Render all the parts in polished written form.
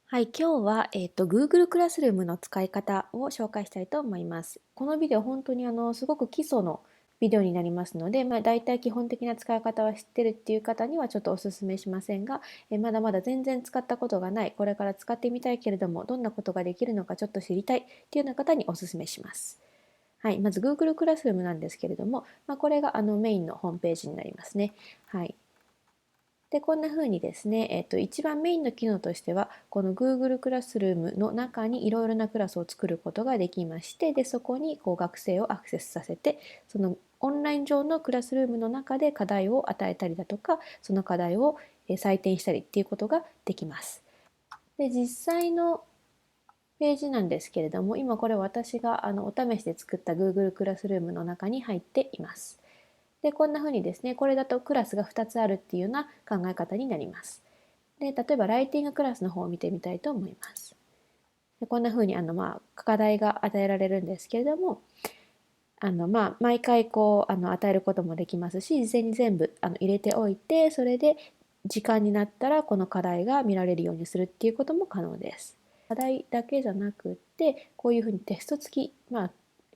はい、今日は、Google クラスルームの使い方を紹介したいと思います。このビデオ、本当にすごく基礎のビデオになりますので、大体基本的な使い方は知ってるっていう方にはちょっとお勧めしませんが、まだまだ全然使ったことがない、これから使ってみたいけれども、どんなことができるのかちょっと知りたいっていうような方にお勧めします。はい、まず Google クラスルームなんですけれども、これがメインのホームページになりますね。はい。で、こんな風にですね、一番メインの機能としては、この Google クラスルームの中にいろいろなクラスを作ることができまして、で、そこに学生をアクセスさせて、そのオンライン上のクラスルームの中で課題を与えたりだとか、その課題を採点したりっていうことができます。で、実際のページなんですけれども、今これ私がお試しで作った Google クラスルームの中に入っています。で、こんな風にですね、これだとクラスが2つあるっていうような考え方になります。で、例えばライティングクラスの方を見てみたいと思います。で、こんな風に課題が与えられるんですけれども、毎回与えることもできますし、事前に全部入れておいて、それで時間になったらこの課題が見られるようにするっていうことも可能です。課題だけじゃなくって、こういうふうにテスト付き、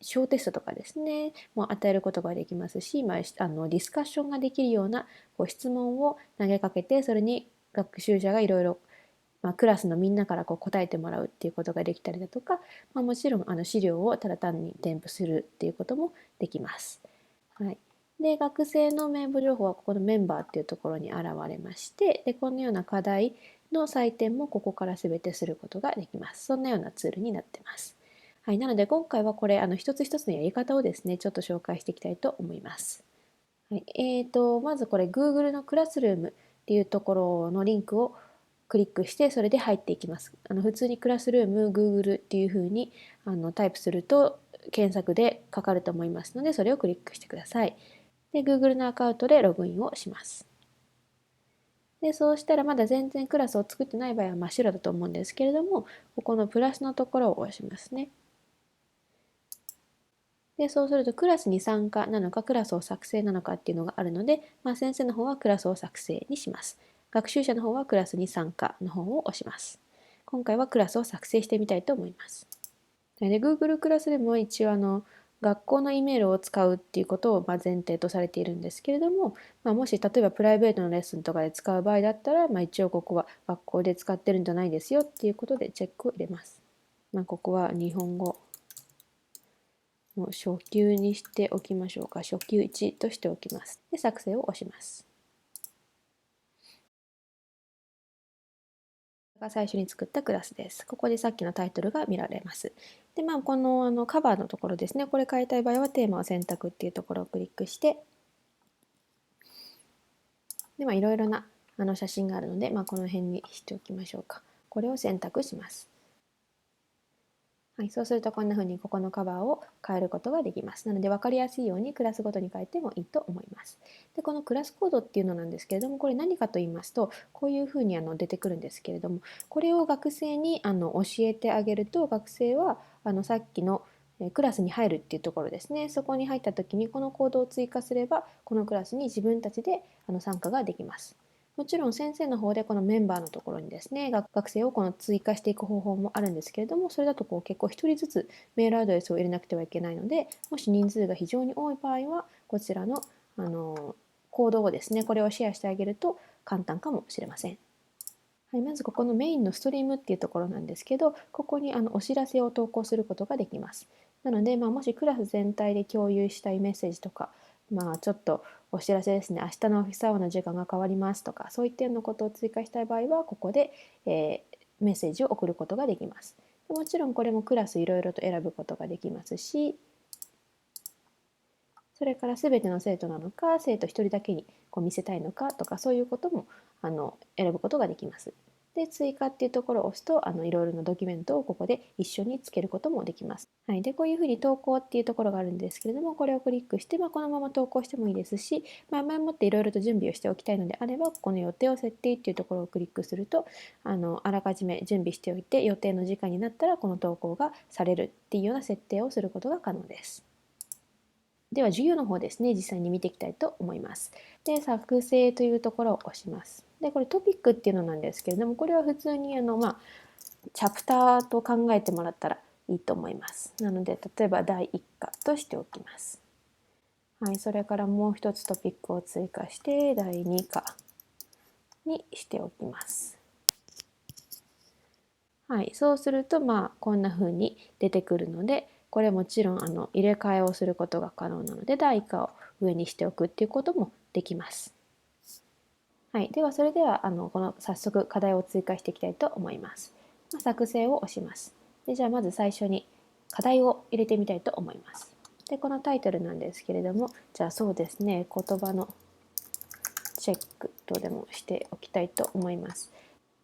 小テストとかですね、もう与えることができますし、ディスカッションができるような質問を投げかけて、それに学習者がいろいろクラスのみんなから答えてもらうっていうことができたりだとか、もちろん資料をただ単に添付するっていうこともできます。はい、で、学生の名簿情報はここのメンバーっていうところに現れまして、で、このような課題の採点もここから全てすることができます。そんなようなツールになってます。はい、なので今回はこれ一つ一つのやり方をですね、ちょっと紹介していきたいと思います。はい、まずこれ Google のクラスルームっていうところのリンクをクリックしてそれで入っていきます。普通にクラスルーム Google っていうふうにタイプすると検索でかかると思いますので、それをクリックしてください。で、Google のアカウントでログインをします。で、そうしたらまだ全然クラスを作ってない場合は真っ白だと思うんですけれども、ここのプラスのところを押しますね。で、そうするとクラスに参加なのかクラスを作成なのかっていうのがあるので、先生の方はクラスを作成にします。学習者の方はクラスに参加の方を押します。今回はクラスを作成してみたいと思います。で、Google クラスでも一応学校の E メールを使うっていうことを前提とされているんですけれども、もし例えばプライベートのレッスンとかで使う場合だったら、一応ここは学校で使ってるんじゃないですよっていうことでチェックを入れます。ここは日本語もう初級にしておきましょうか。初級1としておきます。で、作成を押します。が最初に作ったクラスです。ここでさっきのタイトルが見られます。で、このカバーのところですね。これ変えたい場合はテーマを選択っていうところをクリックして、で、いろいろな写真があるので、この辺にしておきましょうか。これを選択します。はい、そうするとこんな風にここのカバーを変えることができます。なので分かりやすいようにクラスごとに変えてもいいと思います。で、このクラスコードっていうのなんですけれども、これ何かと言いますと、こういう風に出てくるんですけれども、これを学生に教えてあげると、学生はさっきのクラスに入るっていうところですね。そこに入った時にこのコードを追加すれば、このクラスに自分たちで参加ができます。もちろん先生の方でこのメンバーのところにですね、学生を追加していく方法もあるんですけれども、それだと結構1人ずつメールアドレスを入れなくてはいけないので、もし人数が非常に多い場合は、こちらの、コードをですね、これをシェアしてあげると簡単かもしれません。はい、まずここのメインのストリームっていうところなんですけど、ここにお知らせを投稿することができます。なので、もしクラス全体で共有したいメッセージとか、ちょっとお知らせですね、明日のオフィスアワーの時間が変わりますとか、そういったようなことを追加したい場合は、ここで、メッセージを送ることができます。もちろんこれもクラスいろいろと選ぶことができますし、それから全ての生徒なのか、生徒1人だけに見せたいのかとか、そういうことも選ぶことができます。で、追加っていうところを押すと、いろいろなドキュメントをここで一緒につけることもできます。はい。で、こういうふうに投稿っていうところがあるんですけれども、これをクリックして、このまま投稿してもいいですし、前もっていろいろと準備をしておきたいのであれば、ここの予定を設定っていうところをクリックすると、あらかじめ準備しておいて、予定の時間になったらこの投稿がされるっていうような設定をすることが可能です。では授業の方ですね、実際に見ていきたいと思います。で、作成というところを押します。で、これトピックっていうのなんですけれども、これは普通にチャプターと考えてもらったらいいと思います。なので例えば第1課としておきます。はい、それからもう一つトピックを追加して第2課にしておきます。はい、そうするとこんな風に出てくるので、これもちろん入れ替えをすることが可能なので第1課を上にしておくっていうこともできます。はい、ではそれではこの早速課題を追加していきたいと思います。作成を押します。でじゃあまず最初に課題を入れてみたいと思います。でこのタイトルなんですけれども、じゃあそうですね、言葉のチェックとでもしておきたいと思います。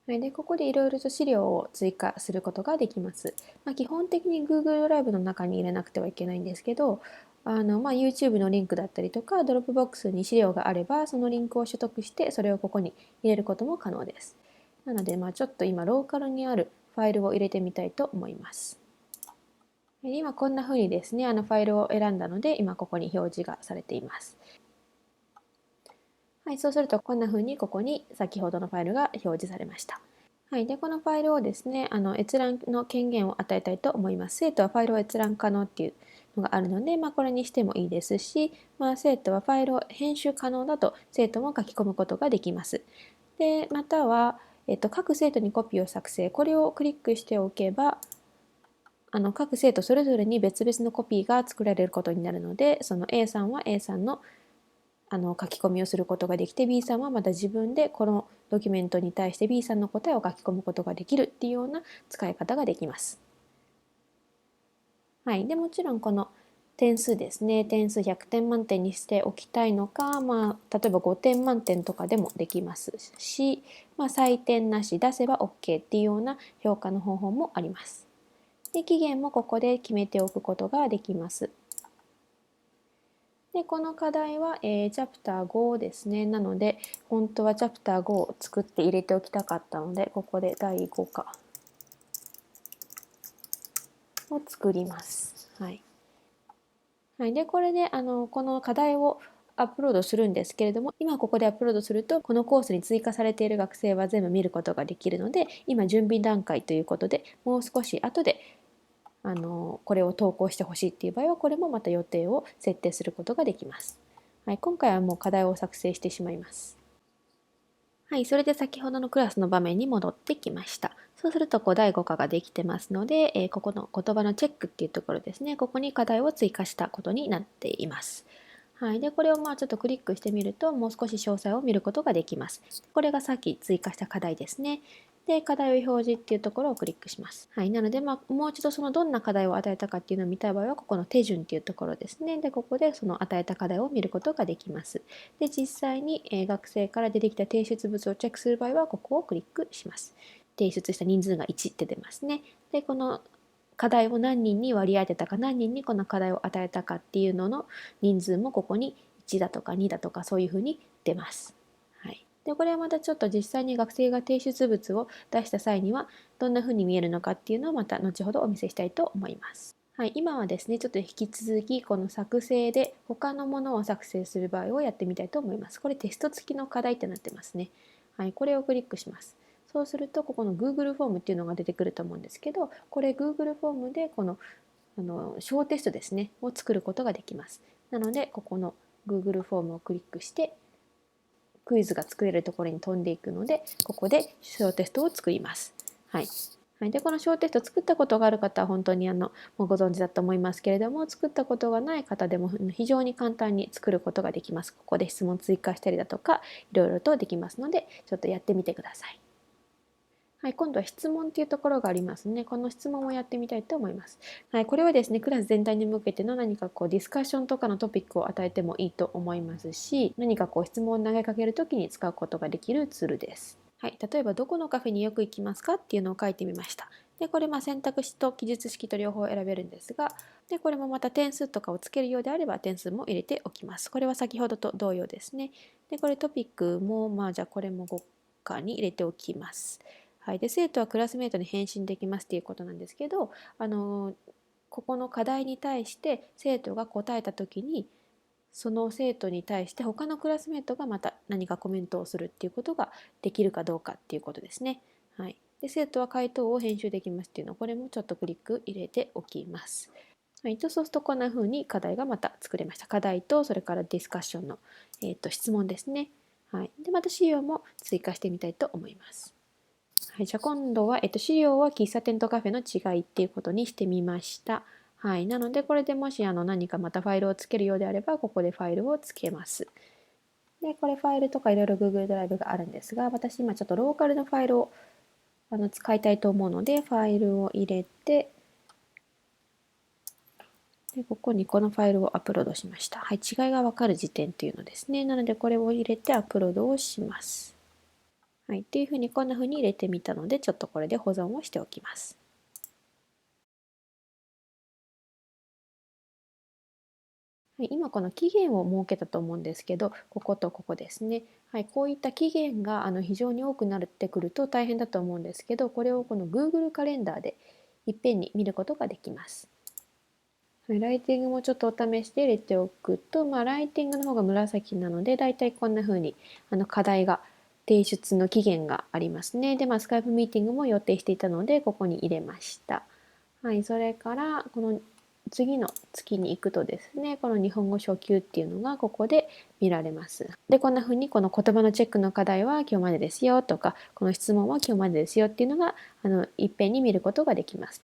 はい、でここでいろいろと資料を追加することができます。基本的に Google ドライブの中に入れなくてはいけないんですけど、YouTube のリンクだったりとか Dropbox に資料があればそのリンクを取得してそれをここに入れることも可能です。なのでちょっと今ローカルにあるファイルを入れてみたいと思います。今こんな風にですねファイルを選んだので今ここに表示がされています。はい、そうするとこんな風にここに先ほどのファイルが表示されました。はい、でこのファイルをですね閲覧の権限を与えたいと思います。生徒はファイルを閲覧可能っていうのがあるので、これにしてもいいですし、生徒はファイルを編集可能だと生徒も書き込むことができます。でまたは、各生徒にコピーを作成、これをクリックしておけば各生徒それぞれに別々のコピーが作られることになるので、その A さんは A さんの書き込みをすることができて B さんはまた自分でこのドキュメントに対して B さんの答えを書き込むことができるっていうような使い方ができます。はい、でもちろんこの点数ですね、点数100点満点にしておきたいのか、例えば5点満点とかでもできますし、採点なし出せば OK っていうような評価の方法もあります。で期限もここで決めておくことができます。でこの課題は、チャプター5ですね。なので本当はチャプター5を作って入れておきたかったので、ここで第5課を作ります。はい。はい、でこれでこの課題をアップロードするんですけれども、今ここでアップロードするとこのコースに追加されている学生は全部見ることができるので、今準備段階ということでもう少し後でこれを投稿してほしいっていう場合はこれもまた予定を設定することができます。はい、今回はもう課題を作成してしまいます。はい、それで先ほどのクラスの場面に戻ってきました。そうすると第5課ができてますので、ここの言葉のチェックっていうところですね、ここに課題を追加したことになっています。はい、でこれをちょっとクリックしてみるともう少し詳細を見ることができます。これがさっき追加した課題ですね。で課題を表示っていうところをクリックします。はい、なので、もう一度そのどんな課題を与えたかっていうのを見たい場合はここの手順っていうところですね。でここでその与えた課題を見ることができます。で実際に、学生から出てきた提出物をチェックする場合はここをクリックします。提出した人数が1って出ますね。でこの課題を何人に割り当てたか、何人にこの課題を与えたかっていうのの人数もここに1だとか2だとかそういうふうに出ます。はい、でこれはまたちょっと実際に学生が提出物を出した際にはどんなふうに見えるのかっていうのをまた後ほどお見せしたいと思います。はい、今はですねちょっと引き続きこの作成で他のものを作成する場合をやってみたいと思います。これテスト付きの課題ってなってますね。はい、これをクリックします。そうするとここの Google フォームっていうのが出てくると思うんですけど、これ Google フォームでこの小テストですねを作ることができます。なのでここの Google フォームをクリックしてクイズが作れるところに飛んでいくので、ここで小テストを作ります。はい。はい、でこの小テスト作ったことがある方は本当にもうご存知だと思いますけれども、作ったことがない方でも非常に簡単に作ることができます。ここで質問追加したりだとかいろいろとできますので、ちょっとやってみてください。はい、今度は質問っていうところがありますね。この質問をやってみたいと思います。はい、これはですね、クラス全体に向けての何かディスカッションとかのトピックを与えてもいいと思いますし、何か質問を投げかけるときに使うことができるツールです。はい、例えばどこのカフェによく行きますかっていうのを書いてみました。で、これ選択肢と記述式と両方選べるんですが、で、これもまた点数とかをつけるようであれば点数も入れておきます。これは先ほどと同様ですね。で、これトピックもじゃあこれも5課に入れておきます。はい、で生徒はクラスメートに返信できますっていうことなんですけど、ここの課題に対して生徒が答えた時にその生徒に対して他のクラスメートがまた何かコメントをするっていうことができるかどうかっていうことですね。はい、で、生徒は回答を編集できますっていうの、これもちょっとクリック入れておきます。はい、そうするとこんな風に課題がまた作れました。課題とそれからディスカッションの、質問ですね。はい、でまた資料も追加してみたいと思います。はい、じゃあ今度は、資料は喫茶店とカフェの違いっていうことにしてみました。はい、なのでこれでもし何かまたファイルをつけるようであればここでファイルをつけます。でこれファイルとかいろいろ Google ドライブがあるんですが、私今ちょっとローカルのファイルを使いたいと思うのでファイルを入れて、でここにこのファイルをアップロードしました。はい、違いがわかる時点というのですね。なのでこれを入れてアップロードをします。はい、っていうふうにこんなふうに入れてみたので、ちょっとこれで保存をしておきます。はい、今この期限を設けたと思うんですけど、こことここですね。はい、こういった期限が非常に多くなってくると大変だと思うんですけど、これをこの Google カレンダーでいっぺんに見ることができます。はい、ライティングもちょっとお試しで入れておくと、ライティングの方が紫なので、だいたいこんな風に課題が提出の期限がありますね。で、スカイプミーティングも予定していたので、ここに入れました。はい、それからこの次の月に行くとですね、この日本語初級っていうのがここで見られます。で、こんな風にこの言葉のチェックの課題は今日までですよとか、この質問は今日までですよっていうのがいっぺんに見ることができます。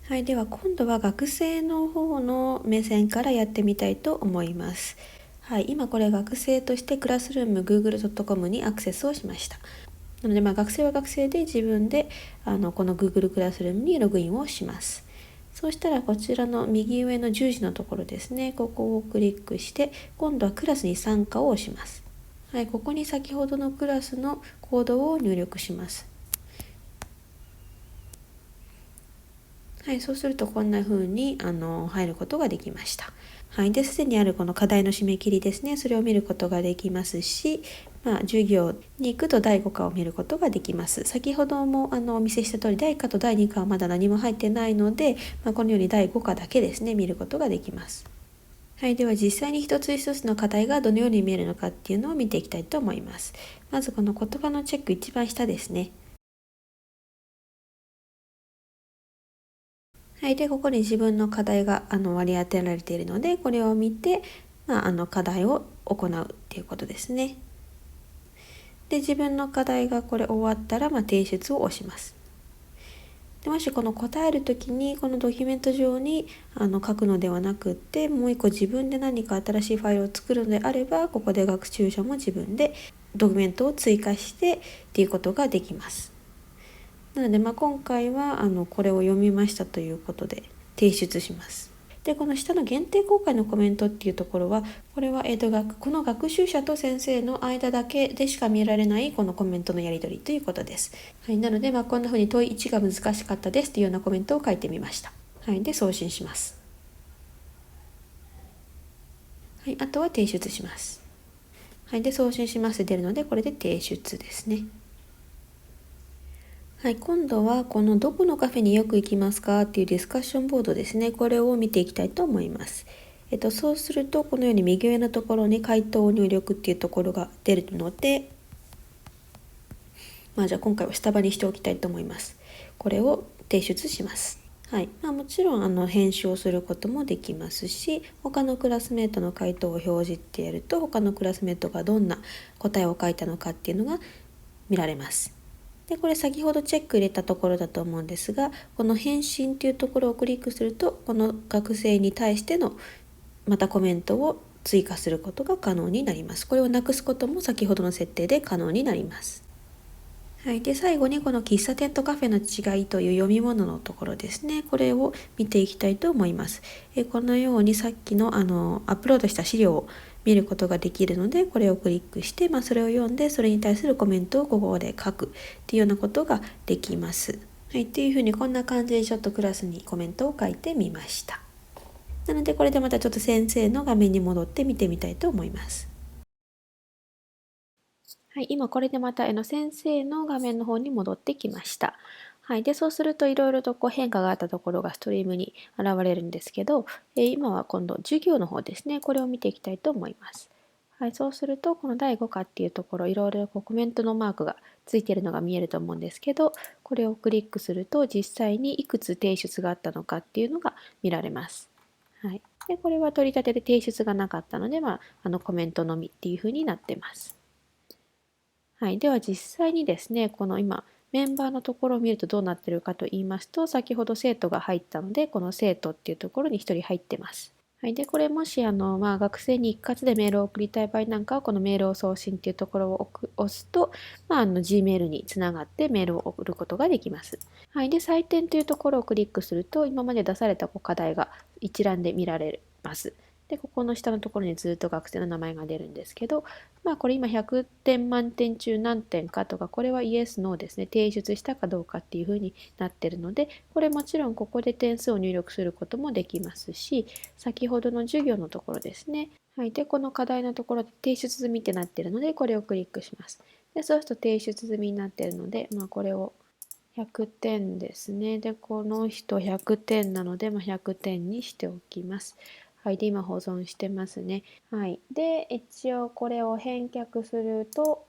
はい、では今度は学生の方の目線からやってみたいと思います。はい、今これ学生としてクラスルーム google.com にアクセスをしました。なので学生は学生で自分でこの Google クラスルームにログインをします。そうしたらこちらの右上の十字のところですね、ここをクリックして今度はクラスに参加を押します。はい、ここに先ほどのクラスのコードを入力します。はい、そうするとこんな風に入ることができました。はい、で、すでにあるこの課題の締め切りですね、それを見ることができますし、授業に行くと第5課を見ることができます。先ほどもお見せした通り、第1課と第2課はまだ何も入ってないので、このように第5課だけですね、見ることができます。はい、では実際に一つ一つの課題がどのように見えるのかっていうのを見ていきたいと思います。まずこの言葉のチェック一番下ですね。はい、でここに自分の課題が割り当てられているので、これを見て、課題を行うっていうことですね。で自分の課題がこれ終わったら、提出を押します。でもしこの答える時にこのドキュメント上に書くのではなくって、もう一個自分で何か新しいファイルを作るのであれば、ここで学習者も自分でドキュメントを追加してっていうことができます。なので、今回はこれを読みましたということで提出します。でこの下の限定公開のコメントっていうところは、これは、この学習者と先生の間だけでしか見られないこのコメントのやり取りということです。はい、なので、こんな風に問い1が難しかったですというようなコメントを書いてみました。はい、で送信します。はい、あとは提出します。はい、で送信します出るので、これで提出ですね。はい、今度はこのどこのカフェによく行きますかっていうディスカッションボードですね。これを見ていきたいと思います。そうするとこのように右上のところに回答入力っていうところが出るので、じゃあ今回は下場にしておきたいと思います。これを提出します。はい、もちろん編集をすることもできますし、他のクラスメートの回答を表示ってやると、他のクラスメートがどんな答えを書いたのかっていうのが見られます。でこれ先ほどチェック入れたところだと思うんですが、この返信というところをクリックすると、この学生に対してのまたコメントを追加することが可能になります。これをなくすことも先ほどの設定で可能になります。はい、で最後にこの喫茶店とカフェの違いという読み物のところですね、これを見ていきたいと思います。このようにさっきのアップロードした資料を見ることができるので、これをクリックして、それを読んでそれに対するコメントをここで書くっていうようなことができます。はい、っていうふうにこんな感じでちょっとクラスにコメントを書いてみました。なのでこれでまたちょっと先生の画面に戻って見てみたいと思います。はい、今これでまた先生の画面の方に戻ってきました。はい、でそうするといろいろと変化があったところがストリームに現れるんですけど、今は今度授業の方ですね、これを見ていきたいと思います。はい、そうすると、この第5課っていうところ、いろいろコメントのマークがついているのが見えると思うんですけど、これをクリックすると、実際にいくつ提出があったのかっていうのが見られます。はい。で、これは取り立てで提出がなかったので、コメントのみっていう風になってます。はい。では実際にですね、この今、メンバーのところを見るとどうなってるかと言いますと、先ほど生徒が入ったので、この生徒っていうところに1人入ってます。はい、で、これもし学生に一括でメールを送りたい場合なんかは、このメールを送信っていうところを押すと、Gmail につながってメールを送ることができます。はい、で、採点というところをクリックすると、今まで出された課題が一覧で見られます。で、ここの下のところにずっと学生の名前が出るんですけど、これ今100点満点中何点かとか、これはイエス、ノーですね。提出したかどうかっていうふうになってるので、これもちろんここで点数を入力することもできますし、先ほどの授業のところですね。はい。で、この課題のところで提出済みってなってるので、これをクリックします。で、そうすると提出済みになってるので、これを100点ですね。で、この人100点なので、100点にしておきます。はい。で、今保存してますね。はい。で、一応これを返却すると、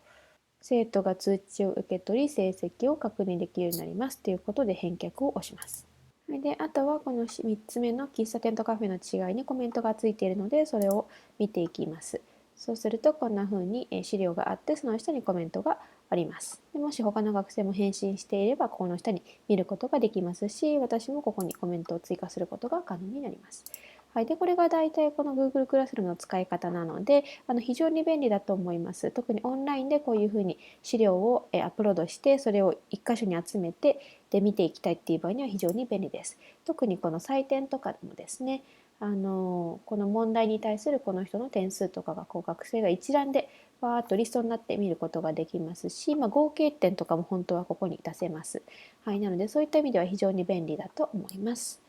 生徒が通知を受け取り、成績を確認できるようになります。ということで返却を押します。で、あとはこの3つ目の喫茶店とカフェの違いにコメントがついているので、それを見ていきます。そうするとこんな風に資料があって、その下にコメントがあります。でもし他の学生も返信していれば、この下に見ることができますし、私もここにコメントを追加することが可能になります。はい、でこれが大体この Google クラスルームの使い方なので、非常に便利だと思います。特にオンラインでこういうふうに資料をアップロードして、それを一箇所に集めてで見ていきたいっていう場合には非常に便利です。特にこの採点とかでもですね、この問題に対するこの人の点数とかが学生が一覧でわーっとリストになって見ることができますし、合計点とかも本当はここに出せます。はい、なのでそういった意味では非常に便利だと思います。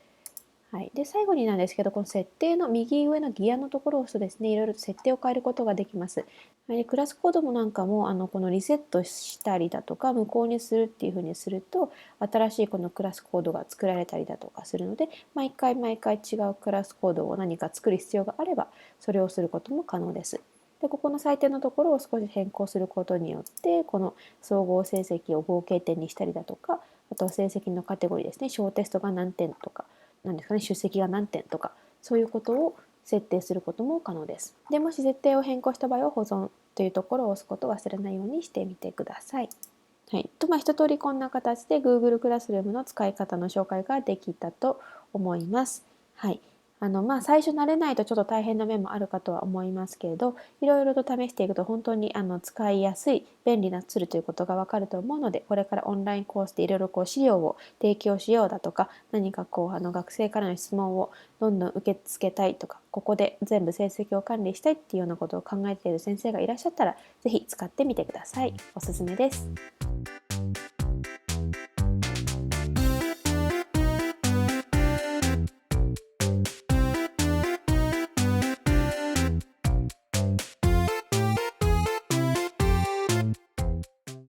はい、で最後になんですけど、この設定の右上のギアのところを押すとですね、いろいろと設定を変えることができます。はい、クラスコードもなんかもこのリセットしたりだとか無効にするっていうふうにすると、新しいこのクラスコードが作られたりだとかするので、毎回毎回違うクラスコードを何か作る必要があれば、それをすることも可能です。でここの採点のところを少し変更することによって、この総合成績を合計点にしたりだとか、あと成績のカテゴリーですね、小テストが何点とか、なんですかね、出席が何点とか、そういうことを設定することも可能です。でもし設定を変更した場合は保存というところを押すことを忘れないようにしてみてください。はい。一通りこんな形で Google クラスルームの使い方の紹介ができたと思います。はい。最初慣れないとちょっと大変な面もあるかとは思いますけれど、いろいろと試していくと本当に使いやすい便利なツールということがわかると思うので、これからオンラインコースでいろいろ資料を提供しようだとか、何か学生からの質問をどんどん受け付けたいとか、ここで全部成績を管理したいっていうようなことを考えている先生がいらっしゃったら、ぜひ使ってみてください。おすすめです。